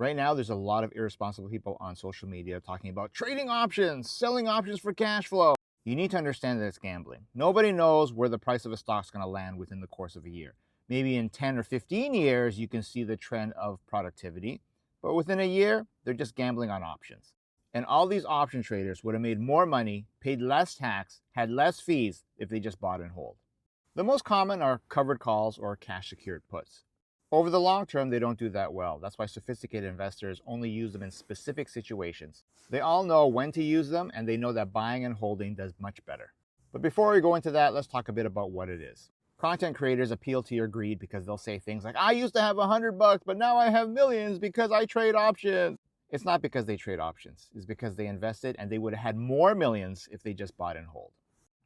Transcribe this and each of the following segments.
Right now, there's a lot of irresponsible people on social media talking about trading options, selling options for cash flow. You need to understand that it's gambling. Nobody knows where the price of a stock is going to land within the course of a year. Maybe in 10 or 15 years, you can see the trend of productivity, but within a year, they're just gambling on options. And all these option traders would have made more money, paid less tax, had less fees if they just bought and hold. The most common are covered calls or cash secured puts. Over the long term, they don't do that well. That's why sophisticated investors only use them in specific situations. They all know when to use them, and they know that buying and holding does much better. But before we go into that, let's talk a bit about what it is. Content creators appeal to your greed because they'll say things like, I used to have $100, but now I have millions because I trade options. It's not because they trade options. It's because they invested and they would have had more millions if they just bought and hold.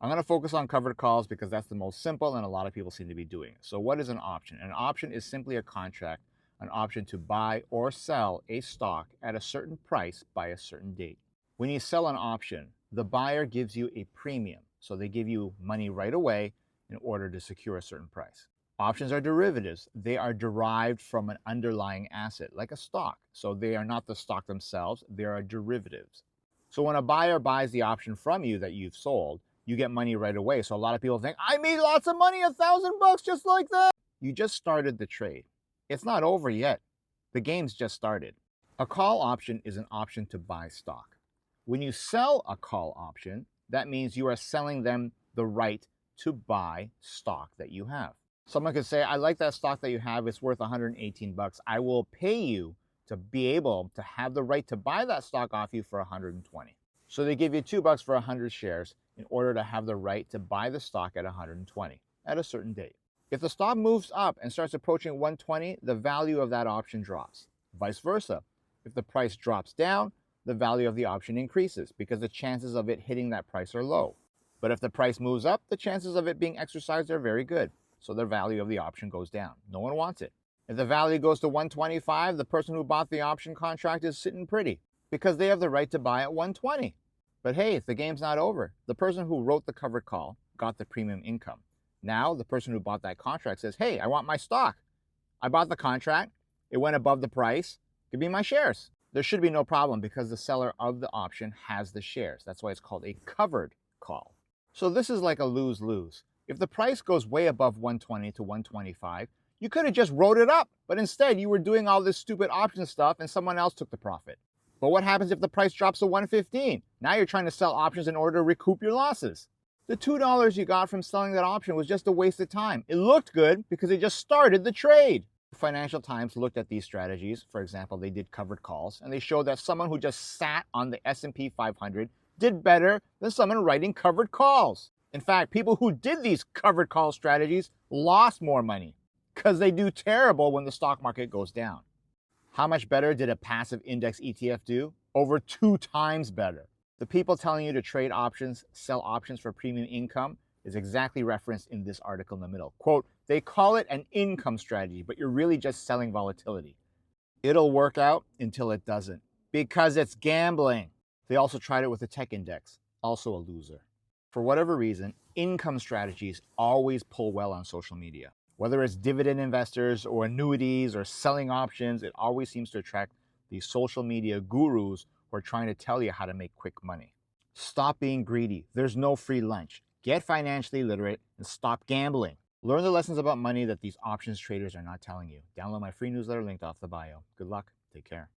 I'm going to focus on covered calls because that's the most simple and a lot of people seem to be doing it. So what is an option? An option is simply a contract, an option to buy or sell a stock at a certain price by a certain date. When you sell an option, the buyer gives you a premium. So they give you money right away in order to secure a certain price. Options are derivatives. They are derived from an underlying asset, like a stock. So they are not the stock themselves, they are derivatives. So when a buyer buys the option from you that you've sold, you get money right away. So a lot of people think, I made lots of money, $1,000 just like that. You just started the trade. It's not over yet. The game's just started. A call option is an option to buy stock. When you sell a call option, that means you are selling them the right to buy stock that you have. Someone could say, I like that stock that you have. It's worth $118. I will pay you to be able to have the right to buy that stock off you for $120. So they give you $2 for 100 shares in order to have the right to buy the stock at 120 at a certain date. If the stock moves up and starts approaching 120, the value of that option drops. Vice versa. If the price drops down, the value of the option increases because the chances of it hitting that price are low. But if the price moves up, the chances of it being exercised are very good. So the value of the option goes down. No one wants it. If the value goes to 125, the person who bought the option contract is sitting pretty because they have the right to buy at 120. But hey, the game's not over. The person who wrote the covered call got the premium income. Now the person who bought that contract says, hey, I want my stock. I bought the contract. It went above the price. Give me my shares. There should be no problem because the seller of the option has the shares. That's why it's called a covered call. So this is like a lose-lose. If the price goes way above 120 to 125, you could have just wrote it up, but instead you were doing all this stupid option stuff and someone else took the profit. But what happens if the price drops to 115? Now you're trying to sell options in order to recoup your losses. The $2 you got from selling that option was just a waste of time. It looked good because it just started the trade. Financial Times looked at these strategies. For example, they did covered calls, and they showed that someone who just sat on the S&P 500 did better than someone writing covered calls. In fact, people who did these covered call strategies lost more money because they do terrible when the stock market goes down. How much better did a passive index ETF do? Over 2 times better. The people telling you to trade options, sell options for premium income is exactly referenced in this article in the middle. Quote, they call it an income strategy, but you're really just selling volatility. It'll work out until it doesn't because it's gambling. They also tried it with the tech index, also a loser. For whatever reason, income strategies always pull well on social media. Whether it's dividend investors or annuities or selling options, it always seems to attract these social media gurus who are trying to tell you how to make quick money. Stop being greedy. There's no free lunch. Get financially literate and stop gambling. Learn the lessons about money that these options traders are not telling you. Download my free newsletter linked off the bio. Good luck. Take care.